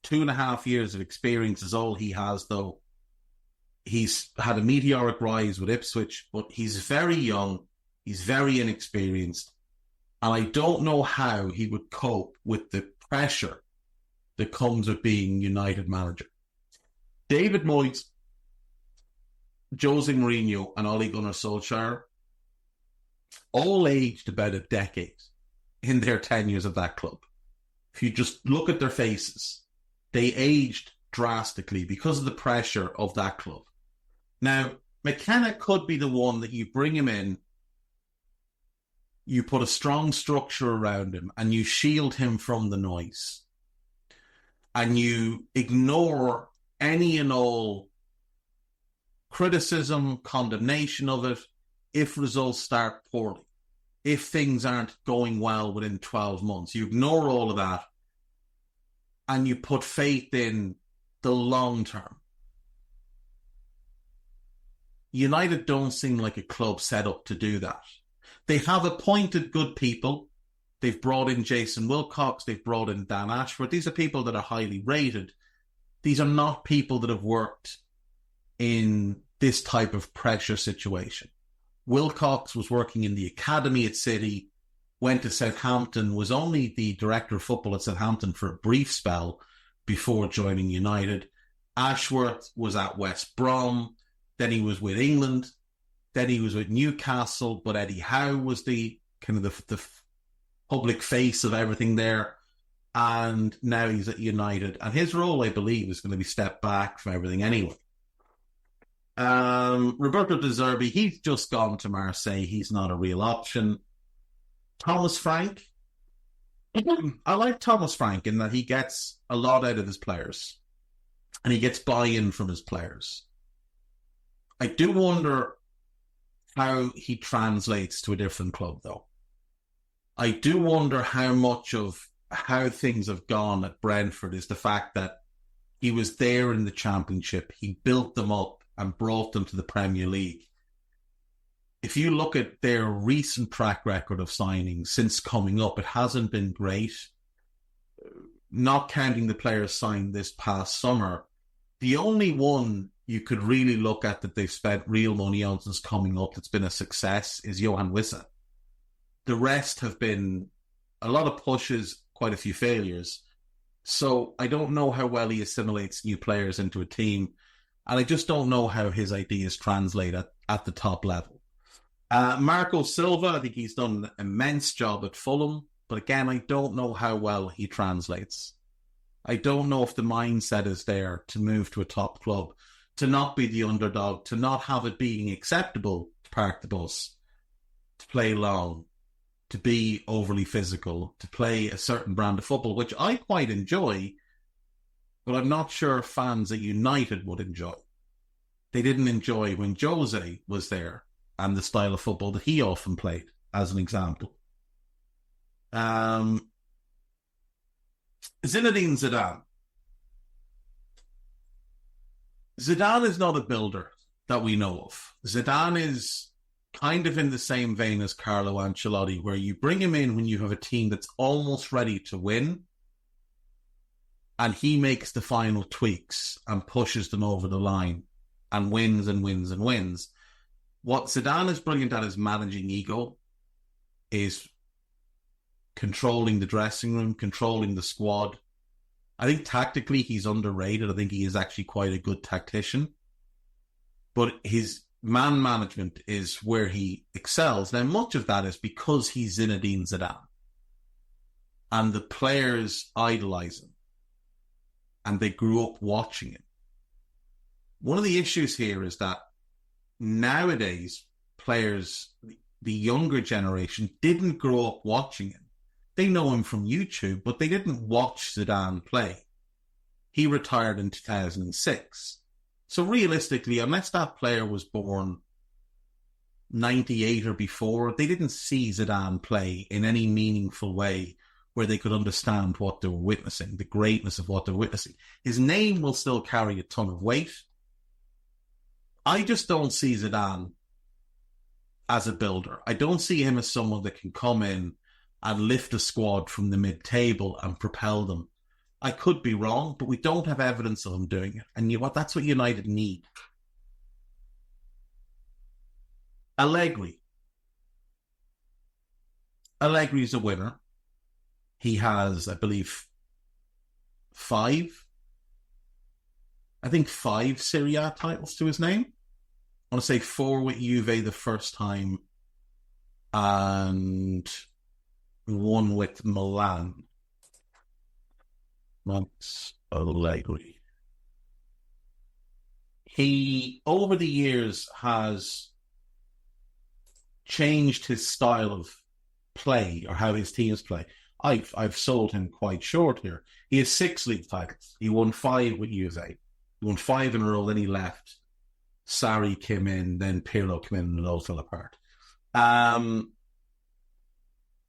2.5 years of experience is all he has, though. He's had a meteoric rise with Ipswich, but he's very young, he's very inexperienced, and I don't know how he would cope with the pressure that comes with being United manager. David Moyes, Jose Mourinho and Ole Gunnar Solskjaer all aged about a decade in their tenures of that club. If you just look at their faces, they aged drastically because of the pressure of that club. Now, McKenna could be the one that you bring him in, you put a strong structure around him, and you shield him from the noise. And you ignore any and all criticism, condemnation of it, if results start poorly, if things aren't going well within 12 months. You ignore all of that and you put faith in the long term. United don't seem like a club set up to do that. They have appointed good people. They've brought in Jason Wilcox. They've brought in Dan Ashford. These are people that are highly rated. These are not people that have worked in this type of pressure situation. Wilcox was working in the academy at City, went to Southampton, was only the director of football at Southampton for a brief spell before joining United. Ashworth was at West Brom, then he was with England, then he was with Newcastle, but Eddie Howe was the kind of the public face of everything there, and now he's at United. And his role, I believe, is going to be stepped back from everything anyway. Roberto De Zerbi, he's just gone to Marseille. He's not a real option. Thomas Frank. I like Thomas Frank in that he gets a lot out of his players and he gets buy-in from his players. I do wonder how he translates to a different club, though. I do wonder how much of how things have gone at Brentford is the fact that he was there in the Championship. He built them up and brought them to the Premier League. If you look at their recent track record of signings since coming up, it hasn't been great. Not counting the players signed this past summer, the only one you could really look at that they've spent real money on since coming up that's been a success is Johan Wissa. The rest have been a lot of pushes, quite a few failures. So I don't know how well he assimilates new players into a team. And I just don't know how his ideas translate at the top level. Marco Silva, I think he's done an immense job at Fulham. But again, I don't know how well he translates. I don't know if the mindset is there to move to a top club, to not be the underdog, to not have it being acceptable to park the bus, to play long, to be overly physical, to play a certain brand of football, which I quite enjoy, but I'm not sure fans at United would enjoy. They didn't enjoy when Jose was there and the style of football that he often played, as an example. Zinedine Zidane. Zidane is not a builder that we know of. Zidane is kind of in the same vein as Carlo Ancelotti, where you bring him in when you have a team that's almost ready to win, and he makes the final tweaks and pushes them over the line and wins and wins and wins. What Zidane is brilliant at is managing ego, is controlling the dressing room, controlling the squad. I think tactically he's underrated. I think he is actually quite a good tactician. But his man management is where he excels. Now, much of that is because he's Zinedine Zidane. And the players idolise him. And they grew up watching him. One of the issues here is that nowadays, players, the younger generation, didn't grow up watching him. They know him from YouTube, but they didn't watch Zidane play. He retired in 2006. So realistically, unless that player was born 98 or before, they didn't see Zidane play in any meaningful way where they could understand what they were witnessing, the greatness of what they're witnessing. His name will still carry a ton of weight. I just don't see Zidane as a builder. I don't see him as someone that can come in and lift a squad from the mid-table and propel them. I could be wrong, but we don't have evidence of him doing it. And you know what? That's what United need. Allegri. Allegri's a winner. He has, I believe, 5 Serie A titles to his name. I want to say 4 with Juve the first time and 1 with Milan. Max Allegri. He, over the years, has changed his style of play or how his teams play. I've sold him quite short here. He has 6 league titles. He won 5 with Juve. He won 5 in a row, then he left. Sarri came in, then Pirlo came in, and it all fell apart.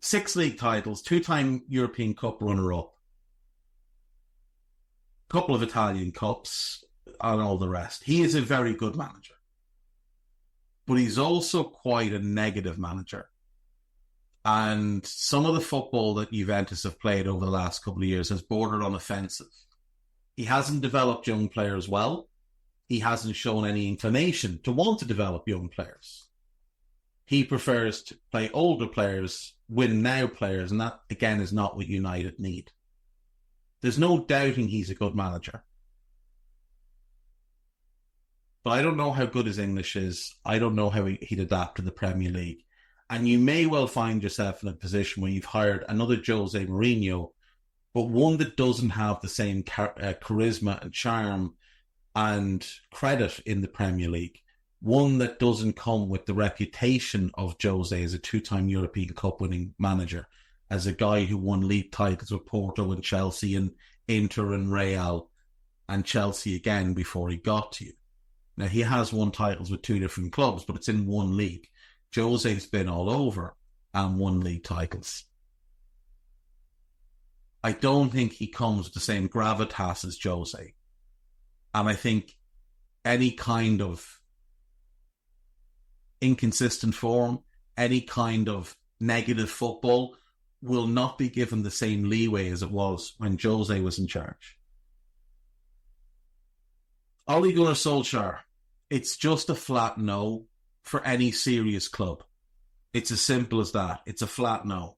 6 league titles, 2-time European Cup runner-up, couple of Italian Cups, and all the rest. He is a very good manager. But he's also quite a negative manager. And some of the football that Juventus have played over the last couple of years has bordered on offensive. He hasn't developed young players well. He hasn't shown any inclination to want to develop young players. He prefers to play older players, win now players, and that, again, is not what United need. There's no doubting he's a good manager. But I don't know how good his English is. I don't know how he'd adapt to the Premier League. And you may well find yourself in a position where you've hired another Jose Mourinho, but one that doesn't have the same charisma and charm and credit in the Premier League. One that doesn't come with the reputation of Jose as a 2-time European Cup winning manager, as a guy who won league titles with Porto and Chelsea and Inter and Real and Chelsea again before he got to you. Now, he has won titles with 2 different clubs, but it's in one league. Jose's been all over and won league titles. I don't think he comes with the same gravitas as Jose. And I think any kind of inconsistent form, any kind of negative football will not be given the same leeway as it was when Jose was in charge. Ole Gunnar Solskjaer, it's just a flat no for any serious club. It's as simple as that. It's a flat no.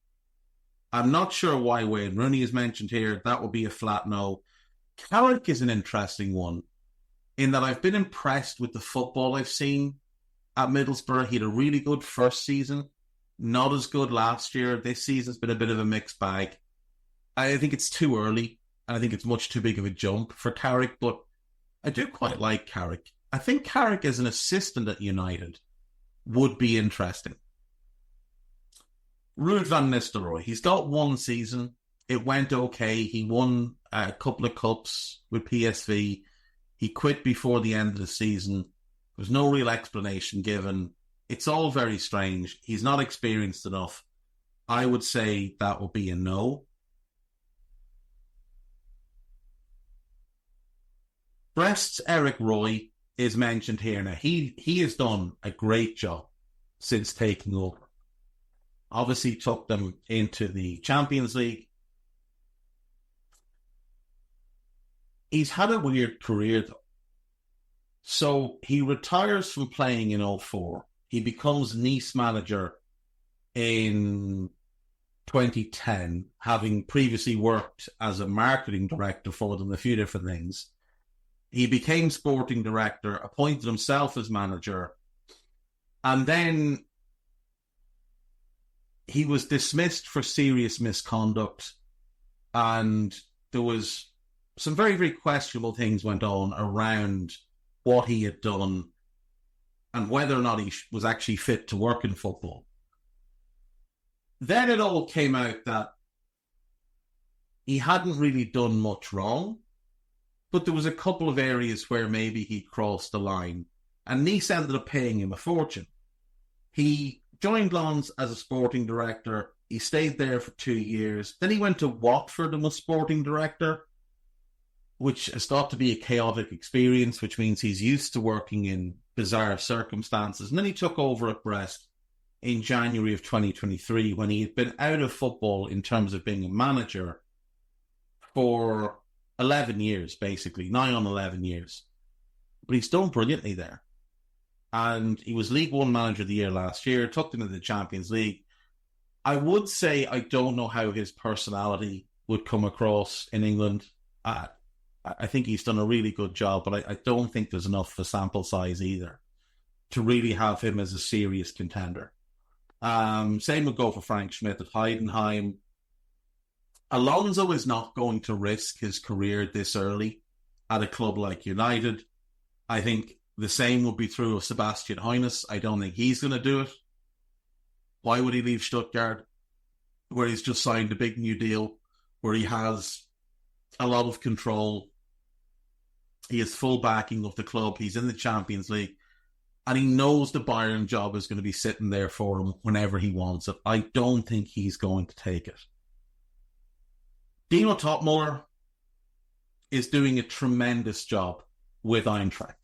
I'm not sure why Wayne Rooney is mentioned here. That would be a flat no. Carrick is an interesting one in that I've been impressed with the football I've seen at Middlesbrough. He had a really good first season, not as good last year. This season's been a bit of a mixed bag. I think it's too early, and I think it's much too big of a jump for Carrick, but I do quite like Carrick. I think Carrick as an assistant at United would be interesting. Ruud van Nistelrooy, he's got one season. It went okay. He won a couple of cups with PSV. He quit before the end of the season. There was no real explanation given. It's all very strange. He's not experienced enough. I would say that would be a no. Brest's Eric Roy is mentioned here now. He has done a great job since taking over. Obviously took them into the Champions League. He's had a weird career though. So he retires from playing in 2004. He becomes Nice manager in 2010, having previously worked as a marketing director for them, a few different things. He became sporting director, appointed himself as manager, and then he was dismissed for serious misconduct, and there was some very, very questionable things went on around what he had done and whether or not he was actually fit to work in football. Then it all came out that he hadn't really done much wrong, but there was a couple of areas where maybe he crossed the line, and Nice ended up paying him a fortune. He joined Lens as a sporting director. He stayed there for 2 years. Then he went to Watford and was sporting director, which is thought to be a chaotic experience, which means he's used to working in bizarre circumstances. And then he took over at Brest in January of 2023, when he had been out of football in terms of being a manager for 11 years, basically, 9 on 11 years. But he's done brilliantly there. And he was League One Manager of the Year last year, took them to the Champions League. I would say I don't know how his personality would come across in England. I think he's done a really good job, but I don't think there's enough for sample size either to really have him as a serious contender. Same would go for Frank Schmidt at Heidenheim. Alonso is not going to risk his career this early at a club like United. I think the same will be true of Sebastian Hoeneß. I don't think he's going to do it. Why would he leave Stuttgart, where he's just signed a big new deal, where he has a lot of control? He has full backing of the club. He's in the Champions League. And he knows the Bayern job is going to be sitting there for him whenever he wants it. I don't think he's going to take it. Dino Topmuller is doing a tremendous job with Eintracht.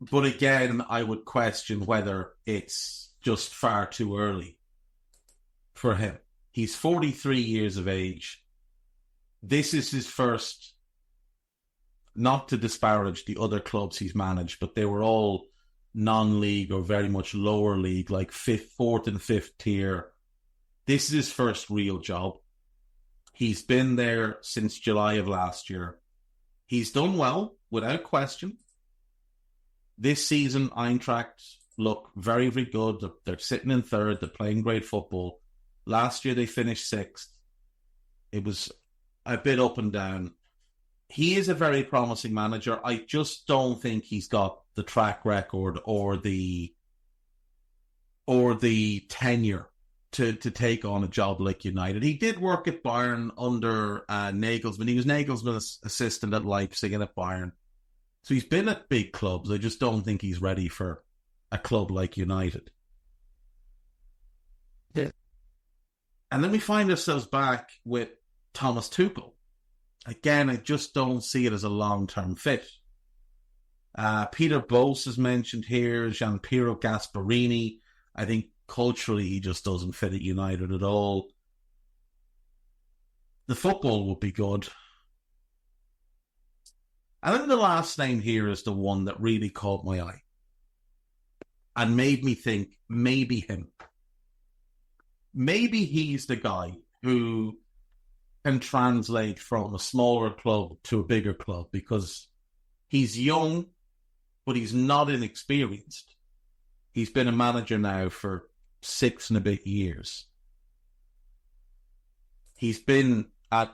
But again, I would question whether it's just far too early for him. He's 43 years of age. This is his first, not to disparage the other clubs he's managed, but they were all non-league or very much lower league, like fourth and fifth tier. This is his first real job. He's been there since July of last year. He's done well, without question. This season, Eintracht look very, very good. They're sitting in third. They're playing great football. Last year, they finished sixth. It was a bit up and down. He is a very promising manager. I just don't think he's got the track record or the tenure to take on a job like United. He did work at Bayern under Nagelsmann. He was Nagelsmann's assistant at Leipzig and at Bayern. So he's been at big clubs. I just don't think he's ready for a club like United. Yeah. And then we find ourselves back with Thomas Tuchel. Again, I just don't see it as a long-term fit. Peter Bosz is mentioned here, Gianpiero Gasparini. I think culturally he just doesn't fit at United at all. The football would be good. And then the last name here is the one that really caught my eye and made me think maybe him. Maybe he's the guy who can translate from a smaller club to a bigger club, because He's young, but he's not inexperienced. He's been a manager now for 6 and a bit years. He's been at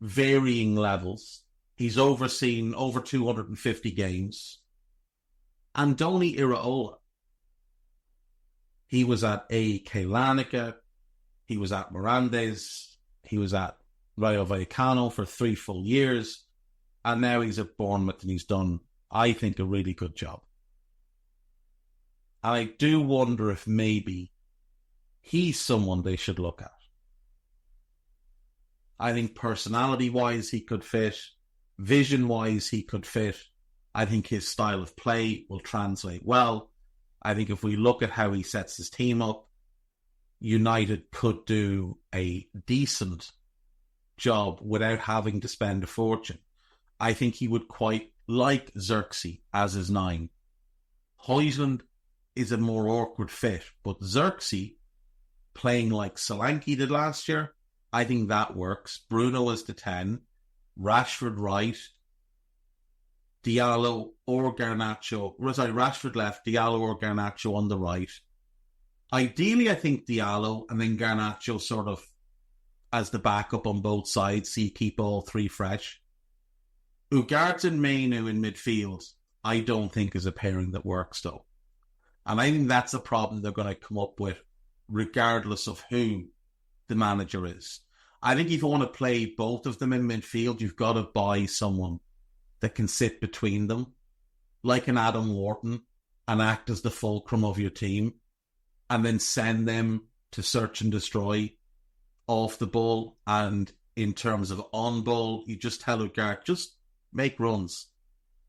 varying levels. He's overseen over 250 games. Andoni Iraola, he was at AEK Larnaca, he was at Mirandes, he was at Rayo Vallecano for 3 full years, and now he's at Bournemouth and he's done, I think, a really good job. And I do wonder if maybe he's someone they should look at. I think personality-wise he could fit, vision-wise he could fit. I think his style of play will translate well. I think if we look at how he sets his team up, United could do a decent job without having to spend a fortune. I think he would quite like Xerxes as his 9. Højlund is a more awkward fit, but Xerxes playing like Solanke did last year, I think that works. Bruno as the 10, Rashford right, Diallo or Garnacho. Sorry, Rashford left, Diallo or Garnacho on the right. Ideally, I think Diallo and then Garnacho sort of as the backup on both sides, so you keep all 3 fresh. Ugarte and Mainu in midfield, I don't think is a pairing that works though. And I think that's a problem they're going to come up with regardless of who the manager is. I think if you want to play both of them in midfield, you've got to buy someone that can sit between them, like an Adam Wharton, and act as the fulcrum of your team, and then send them to search and destroy off the ball. And in terms of on ball, you just tell Ugarte, just make runs.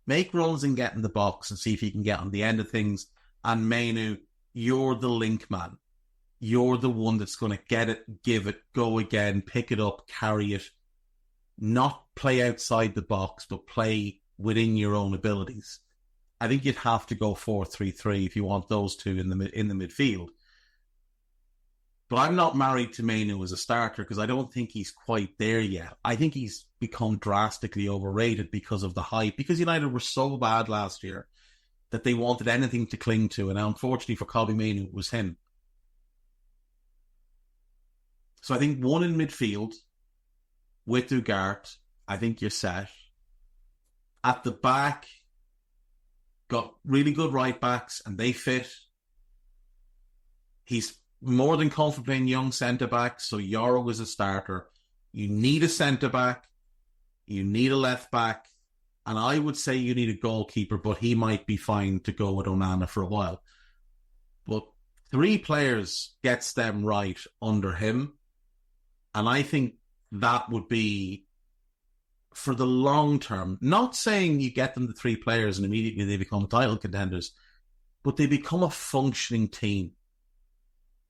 Make runs and get in the box and see if you can get on the end of things. And Mainu, you're the link man. You're the one that's going to get it, give it, go again, pick it up, carry it. Not play outside the box, but play within your own abilities. I think you'd have to go 4-3-3 if you want those two in the midfield. But I'm not married to Mainu as a starter because I don't think he's quite there yet. I think he's become drastically overrated because of the hype. Because United were so bad last year that they wanted anything to cling to. And unfortunately for Kobbie Mainu, it was him. So I think one in midfield with Ugarte, I think you're set. At the back, got really good right backs and they fit. He's more than comfortable playing young centre-backs, so Yoro is a starter. You need a centre-back, you need a left-back, and I would say you need a goalkeeper, but he might be fine to go with Onana for a while. But 3 players gets them right under him, and I think that would be, for the long term, not saying you get them the 3 players and immediately they become title contenders, but they become a functioning team.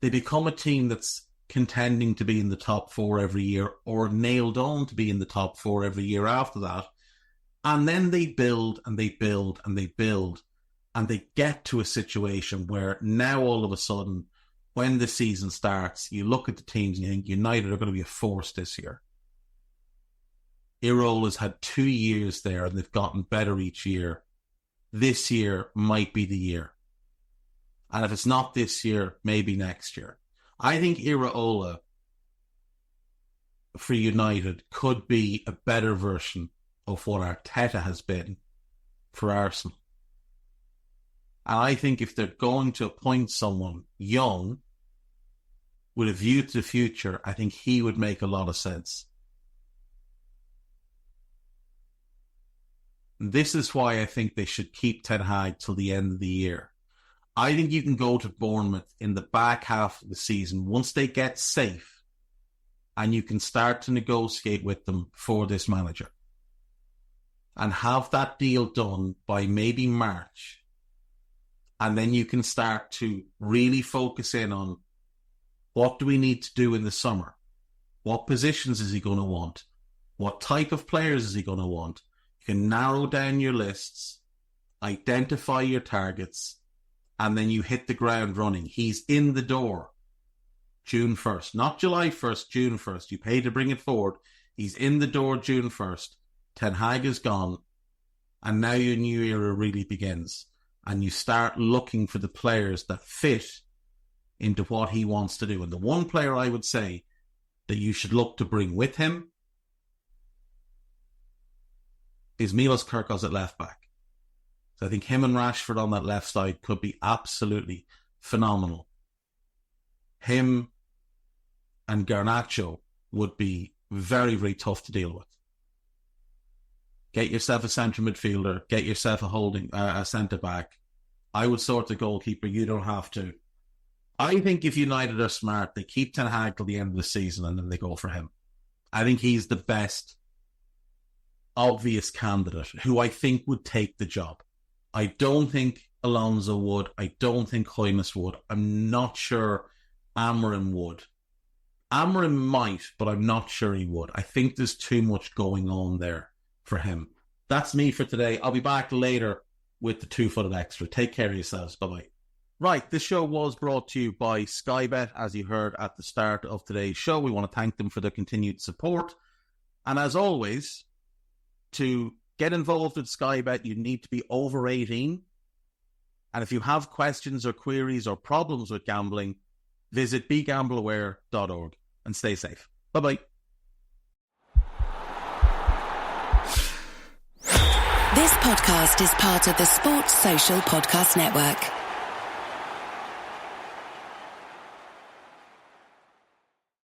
They become a team that's contending to be in the top 4 every year or nailed on to be in the top 4 every year after that. And then they build and they build and they build and they get to a situation where now all of a sudden, when the season starts, you look at the teams and you think United are going to be a force this year. Irola's had 2 years there and they've gotten better each year. This year might be the year. And if it's not this year, maybe next year. I think Iraola for United could be a better version of what Arteta has been for Arsenal. And I think if they're going to appoint someone young with a view to the future, I think he would make a lot of sense. This is why I think they should keep Ten Hag till the end of the year. I think you can go to Bournemouth in the back half of the season once they get safe and you can start to negotiate with them for this manager and have that deal done by maybe March. And then you can start to really focus in on what do we need to do in the summer? What positions is he going to want? What type of players is he going to want? You can narrow down your lists, identify your targets, and then you hit the ground running. He's in the door June 1st. Not July 1st, June 1st. You pay to bring it forward. He's in the door June 1st. Ten Hag is gone. And now your new era really begins. And you start looking for the players that fit into what he wants to do. And the one player I would say that you should look to bring with him is Milos Kirkos at left back. So I think him and Rashford on that left side could be absolutely phenomenal. Him and Garnacho would be very, very tough to deal with. Get yourself a centre midfielder. Get yourself a centre back. I would sort the goalkeeper. You don't have to. I think if United are smart, they keep Ten Hag till the end of the season and then they go for him. I think he's the best obvious candidate who I think would take the job. I don't think Alonso would. I don't think Hoynes would. I'm not sure Amorim would. Amorim might, but I'm not sure he would. I think there's too much going on there for him. That's me for today. I'll be back later with the 2-footed extra. Take care of yourselves. Bye-bye. Right, this show was brought to you by Sky Bet, as you heard at the start of today's show. We want to thank them for their continued support. And as always, to get involved with Sky Bet, you need to be over 18. And if you have questions or queries or problems with gambling, visit begambleaware.org and stay safe. Bye-bye. This podcast is part of the Sports Social Podcast Network.